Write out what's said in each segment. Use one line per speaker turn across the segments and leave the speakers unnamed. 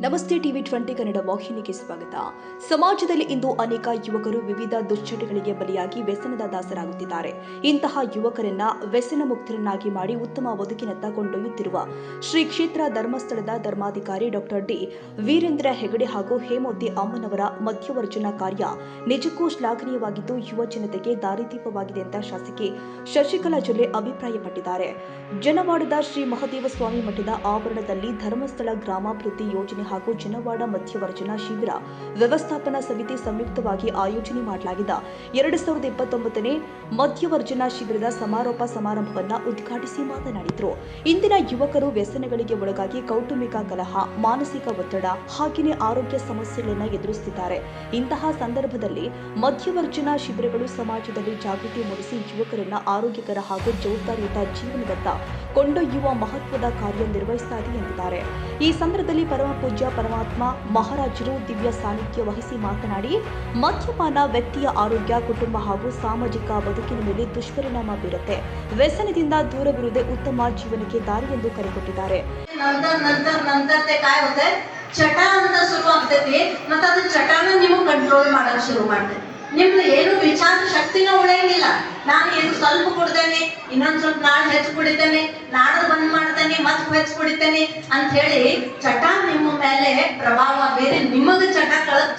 ನಮಸ್ತೆ ಟಿವಿ 20 ಕನ್ನಡ ವಾಹಿನಿಗೆ ಸ್ವಾಗತ. ಸಮಾಜದಲ್ಲಿ ಇಂದು ಅನೇಕ ಯುವಕರು ವಿವಿಧ ದುಶ್ಚಟಗಳಿಗೆ ಬಲಿಯಾಗಿ ವ್ಯಸನದ ದಾಸರಾಗುತ್ತಿದ್ದಾರೆ. ಇಂತಹ ಯುವಕರನ್ನ ವ್ಯಸನ ಮುಕ್ತರನ್ನಾಗಿ ಮಾಡಿ ಉತ್ತಮ ಬದುಕಿನತ್ತ ಕೊಂಡೊಯ್ಯುತ್ತಿರುವ ಶ್ರೀ ಕ್ಷೇತ್ರ ಧರ್ಮಸ್ಥಳದ ಧರ್ಮಾಧಿಕಾರಿ ಡಾಕ್ಟರ್ ಡಿ ವೀರೇಂದ್ರ ಹೆಗಡೆ ಹಾಗೂ ಹೇಮೋತಿ ಅಮ್ಮನವರ ಮಧ್ಯವರ್ಜನ ಕಾರ್ಯ ನಿಜಕ್ಕೂ ಶ್ಲಾಘನೀಯವಾಗಿದ್ದು ಯುವ ಜನತೆಗೆ ದಾರಿದೀಪವಾಗಿದೆ ಅಂತ ಶಾಸಕಿ ಶಶಿಕಲಾ ಜೊಲ್ಲೆ ಅಭಿಪ್ರಾಯಪಟ್ಟಿದ್ದಾರೆ. ಜನವಾಡದ ಶ್ರೀ ಮಹದೇವ ಸ್ವಾಮಿ ಮಠದ ಆವರಣದಲ್ಲಿ ಧರ್ಮಸ್ಥಳ ಗ್ರಾಮಾಭಿವೃದ್ಧಿ ಯೋಜನೆ ಹಾಗೂ ಜನವಾಡ ಮಧ್ಯವರ್ಜನ ಶಿಬಿರ ವ್ಯವಸ್ಥಾಪನಾ ಸಮಿತಿ ಸಂಯುಕ್ತವಾಗಿ ಆಯೋಜನೆ ಮಾಡಲಾಗಿದ್ದ 2029ನೇ ಮಧ್ಯವರ್ಜನ ಶಿಬಿರದ ಸಮಾರೋಪ ಸಮಾರಂಭವನ್ನು ಉದ್ಘಾಟಿಸಿ ಮಾತನಾಡಿದರು. ಇಂದಿನ ಯುವಕರು ವ್ಯಸನಗಳಿಗೆ ಒಳಗಾಗಿ ಕೌಟುಂಬಿಕ ಕಲಹ, ಮಾನಸಿಕ ಒತ್ತಡ ಹಾಗೆಯೇ ಆರೋಗ್ಯ ಸಮಸ್ಯೆಗಳನ್ನು ಎದುರಿಸುತ್ತಿದ್ದಾರೆ. ಇಂತಹ ಸಂದರ್ಭದಲ್ಲಿ ಮಧ್ಯವರ್ಜನ ಶಿಬಿರಗಳು ಸಮಾಜದಲ್ಲಿ ಜಾಗೃತಿ ಮೂಡಿಸಿ ಯುವಕರನ್ನ ಆರೋಗ್ಯಕರ ಹಾಗೂ ಜವಾಬ್ದಾರಿಯುತ ಜೀವನದತ್ತ ಕೊಂಡೊಯ್ಯುವ ಮಹತ್ವದ ಕಾರ್ಯ ನಿರ್ವಹಿಸುತ್ತದೆ ಎಂದಿದ್ದಾರೆ. ಈ ಸಂದರ್ಭದಲ್ಲಿ ಪರಮ ಪೂಜ್ಯ ಪರಮಾತ್ಮ ಮಹಾರಾಜರು ದಿವ್ಯ ಸಾನ್ನಿಧ್ಯ ವಹಿಸಿ ಮಾತನಾಡಿ, ಮದ್ಯಪಾನ ವ್ಯಕ್ತಿಯ ಆರೋಗ್ಯ, ಕುಟುಂಬ ಹಾಗೂ ಸಾಮಾಜಿಕ ಬದುಕಿನ ಮೇಲೆ ದುಷ್ಪರಿಣಾಮ ಬೀರುತ್ತೆ. ವ್ಯಸನದಿಂದ ದೂರವಿರುವುದೇ ಉತ್ತಮ ಜೀವನಕ್ಕೆ ದಾರಿ ಎಂದು ಕರೆಕೊಟ್ಟಿದ್ದಾರೆ.
ಚಟ ಅಂತ ಶುರು ಆಗ್ತೈತಿ, ಮತ್ತೆ ಅದು ಚಟನ ನೀವು ಕಂಟ್ರೋಲ್ ಮಾಡಕ್ ಶುರು ಮಾಡ್ತೇನೆ. ನಿಮ್ದು ಏನು ವಿಚಾರ ಶಕ್ತಿನ ಉಳಿಯಂಗಿಲ್ಲ. ನಾನು ಏನು ಸ್ವಲ್ಪ ಕುಡ್ತೇನೆ, ಇನ್ನೊಂದ್ ಸ್ವಲ್ಪ ನಾಳೆ ಹೆಚ್ಚು ಕುಡಿತೇನೆ, ನಾಳೆ ಬಂದ್ ಮಾಡ್ತೇನೆ, ಮತ್ತೆ ಹೆಚ್ಚು ಕುಡಿತೇನೆ ಅಂತ ಹೇಳಿ ಚಟ ನಿಮ್ಮ ಮೇಲೆ ಪ್ರಭಾವ ಬೇರೆ ನಿಮಗ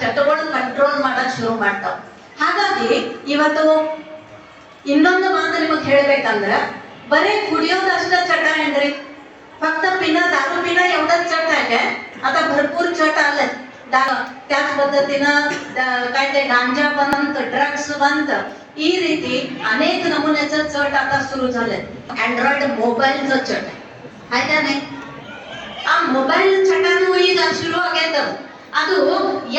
ಚಟಗಳು ಕಂಟ್ರೋಲ್ ಮಾಡಕ್ ಶುರು ಮಾಡ್ತಾವ. ಹಾಗಾಗಿ ಇವತ್ತು ಇನ್ನೊಂದು ಮಾತು ನಿಮಗ್ ಹೇಳ್ಬೇಕಂದ್ರ, ಬರೀ ಕುಡಿಯೋದಷ್ಟ ಚಟ ಏನ್ರಿ, फक्त पिणं, दारू पिणं एवढंच चट आहे काय? आता भरपूर चट आले. त्याच पद्धतीनं काय ते गांजा बंद, ड्रग्स बंद, ಈ ರೀತಿ ಅನೇಕ ನಮೂನೆचं चट आता सुरू झालंय. अँड्रॉइड मोबाईलचं चट आहे का नाही? ಆ ಮೊಬೈಲ್ ಚಟನೂ ಈಗ ಶುರು ಆಗೈತೆ. ಅದು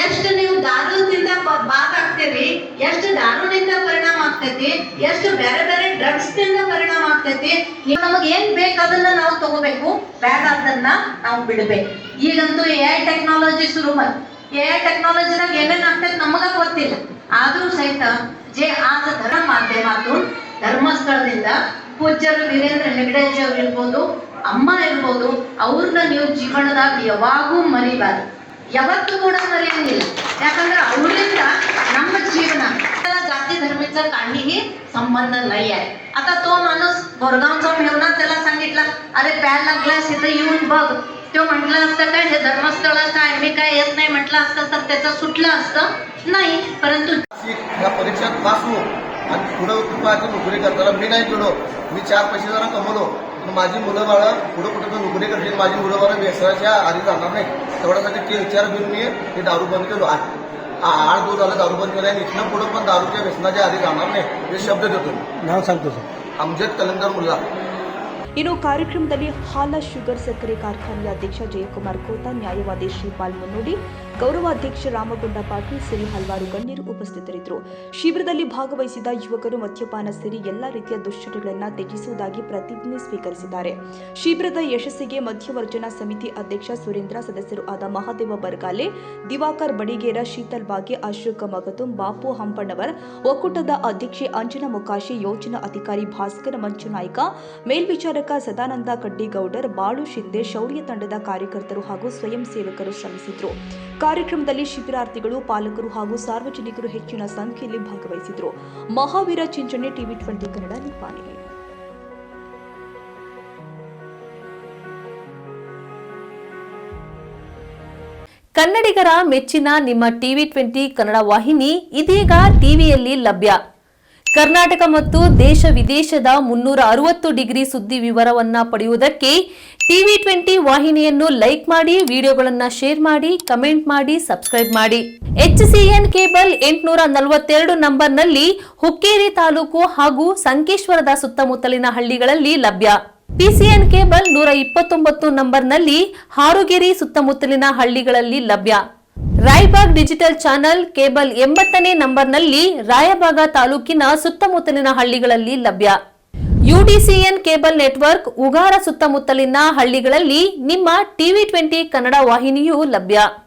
ಎಷ್ಟು ನೀವು ದಾರುದಿಂದ ಬಾದ್ ಆಗ್ತೀರಿ, ಎಷ್ಟು ದಾರುನಿಂದ ಪರಿಣಾಮ ಆಗ್ತೈತಿ, ಎಷ್ಟು ಬೇರೆ ಬೇರೆ ಡ್ರಗ್ಸ್ ನಿಂದ ಪರಿಣಾಮ ಆಗ್ತೈತಿ. ನಮಗೆ ಏನ್ ಬೇಕು ಅದನ್ನ ನಾವು ತಗೋಬೇಕು, ಬೇಡ ಅದನ್ನ ನಾವು ಬಿಡಬೇಕು. ಈಗಂತೂ AI ಟೆಕ್ನಾಲಜಿ ಶುರು ಮಾಡಿ, AI ಟೆಕ್ನಾಲಜಿನಾಗ ಏನೇನ್ ಆಗ್ತೈತಿ ನಮಗ ಗೊತ್ತಿಲ್ಲ. ಆದ್ರೂ ಸಹಿತ जे आज धर्म माध्यमातून ಧರ್ಮಸ್ಥಳದಿಂದ ಪೂಜ್ಯರು ವೀರೇಂದ್ರ ಹೆಗಡೆಜಿ ಅವ್ರು ಇರ್ಬೋದು, ಅಮ್ಮ ಇರ್ಬೋದು, ಅವ್ರನ್ನ ನೀವು ಜೀವನದಾಗ ಯಾವಾಗೂ ಮರಿಬಾರ್ದು, ಯಾವತ್ತೂ ಕೂಡ ಮರೆಯಂಗಿಲ್ಲ. याकंद्र आवडींद ನಮ್ಮ ಜೀವನ जाती धर्मीचा काहीही संबंध नाही आहे. आता तो माणूस बोरगावचा मेवना त्याला सांगितला, अरे प्यायला लागलास इथं येऊन बघ. तो म्हटलं असतं काय हे धर्मस्थळाचं आहे, मी काय येत नाही म्हटलं असतं तर त्याचं सुटलं असतं नाही. परंतु
या परीक्षेत पास हो आणि पुढे कुटुंबाची नोकरी करताना मी नाही गेलो, मी 4 पैसे जरा कमवलो, माझी मुलं बाळ पुढे कुठे नोकरी करतील, माझी मुलं बाळ व्यसनाच्या आधी जाणार नाही. तेवढ्यासाठी ते विचार घेऊन मी हे दारू बंद केलो. 8 दिवस झालं दारू बंद केलं आणि इथनं पुढे पण दारूच्या व्यसनाच्या आधी जाणार नाही हे शब्द देतो. नाव सांगतो सर, अमजद कलंदर मुल्ला.
ಇನ್ನು ಕಾರ್ಯಕ್ರಮದಲ್ಲಿ ಹಾಲ ಶುಗರ್ ಸಕ್ಕರೆ ಕಾರ್ಖಾನೆಯ ಅಧ್ಯಕ್ಷ ಜಯಕುಮಾರ್ ಕೋತಾ, ನ್ಯಾಯವಾದಿ ಶ್ರೀಪಾಲ್ ಮುನ್ನೋಡಿ, ಗೌರವಾಧ್ಯಕ್ಷ ರಾಮಗೊಂಡ ಪಾಟೀಲ್ ಸೇರಿ ಹಲವಾರು ಗಣ್ಯರು ಉಪಸ್ಥಿತರಿದ್ದರು. ಶಿಬಿರದಲ್ಲಿ ಭಾಗವಹಿಸಿದ ಯುವಕರು ಮದ್ಯಪಾನ ಸೇರಿ ಎಲ್ಲಾ ರೀತಿಯ ದುಶ್ಚಟಗಳನ್ನು ತ್ಯಜಿಸುವುದಾಗಿ ಪ್ರತಿಜ್ಞೆ ಸ್ವೀಕರಿಸಿದ್ದಾರೆ. ಶಿಬಿರದ ಯಶಸ್ಸಿಗೆ ಮಧ್ಯವರ್ಜನ ಸಮಿತಿ ಅಧ್ಯಕ್ಷ ಸುರೇಂದ್ರ, ಸದಸ್ಯರು ಆದ ಮಹಾದೇವ ಬರ್ಗಾಲೆ, ದಿವಾಕರ್ ಬಡಿಗೇರ, ಶೀತಲ್ ಬಾಗೆ, ಅಶೋಕ್ ಮಗದುಂ, ಬಾಪು ಹಂಪಣ್ಣವರ್, ಒಕ್ಕೂಟದ ಅಧ್ಯಕ್ಷೆ ಅಂಜನಾ ಮೊಕಾಶಿ, ಯೋಜನಾ ಅಧಿಕಾರಿ ಭಾಸ್ಕರ ಮಂಚುನಾಯ್ಕ, ಮೇಲ್ವಿಚಾರಕ ಸದಾನಂದ ಕಡ್ಡಿಗೌಡರ್, ಬಾಳು ಶಿಂದೆ, ಶೌರ್ಯ ತಂಡದ ಕಾರ್ಯಕರ್ತರು ಹಾಗೂ ಸ್ವಯಂ ಸೇವಕರು ಶ್ರಮಿಸಿದ್ರು. ಕಾರ್ಯಕ್ರಮದಲ್ಲಿ ಶಿಬಿರಾರ್ಥಿಗಳು, ಪಾಲಕರು ಹಾಗೂ ಸಾರ್ವಜನಿಕರು ಹೆಚ್ಚಿನ ಸಂಖ್ಯೆಯಲ್ಲಿ ಭಾಗವಹಿಸಿದ್ರು. ಮಹಾವೀರ ಚಿಂಚಣೆ, ಟಿವಿ 20 ಕನ್ನಡ, ನಿಪ್ಪಾಣಿ.
ಕನ್ನಡಿಗರ ಮೆಚ್ಚಿನ ನಿಮ್ಮ ಟಿವಿ 20 ಕನ್ನಡ ವಾಹಿನಿ ಇದೀಗ ಟಿವಿಯಲ್ಲಿ ಲಭ್ಯ. ಕರ್ನಾಟಕ ಮತ್ತು ದೇಶ ವಿದೇಶದ 360 ಡಿಗ್ರಿ ಸುದ್ದಿ ವಿವರವನ್ನ ಪಡೆಯುವುದಕ್ಕೆ ಟಿವಿ 20 ವಾಹಿನಿಯನ್ನು ಲೈಕ್ ಮಾಡಿ, ವಿಡಿಯೋಗಳನ್ನು ಶೇರ್ ಮಾಡಿ, ಕಮೆಂಟ್ ಮಾಡಿ, ಸಬ್ಸ್ಕ್ರೈಬ್ ಮಾಡಿ. HCN ಕೇಬಲ್ 842 ನಂಬರ್ನಲ್ಲಿ ಹುಕ್ಕೇರಿ ತಾಲೂಕು ಹಾಗೂ ಸಂಕೇಶ್ವರದ ಸುತ್ತಮುತ್ತಲಿನ ಹಳ್ಳಿಗಳಲ್ಲಿ ಲಭ್ಯ. PCN ಕೇಬಲ್ 129 ನಂಬರ್ನಲ್ಲಿ ಹಾರುಗೆರೆ ಸುತ್ತಮುತ್ತಲಿನ ಹಳ್ಳಿಗಳಲ್ಲಿ ಲಭ್ಯ. ರಾಯಬಾಗ್ ಡಿಜಿಟಲ್ ಚಾನೆಲ್ ಕೇಬಲ್ 80ನೇ ನಂಬರ್ನಲ್ಲಿ ರಾಯಬಾಗ ತಾಲೂಕಿನ ಸುತ್ತಮುತ್ತಲಿನ ಹಳ್ಳಿಗಳಲ್ಲಿ ಲಭ್ಯ. UDCN ಕೇಬಲ್ ನೆಟ್ವರ್ಕ್ ಉಗಾರ ಸುತ್ತಮುತ್ತಲಿನ ಹಳ್ಳಿಗಳಲ್ಲಿ ನಿಮ್ಮ ಟಿವಿ 20 ಕನ್ನಡ ವಾಹಿನಿಯೂ ಲಭ್ಯ.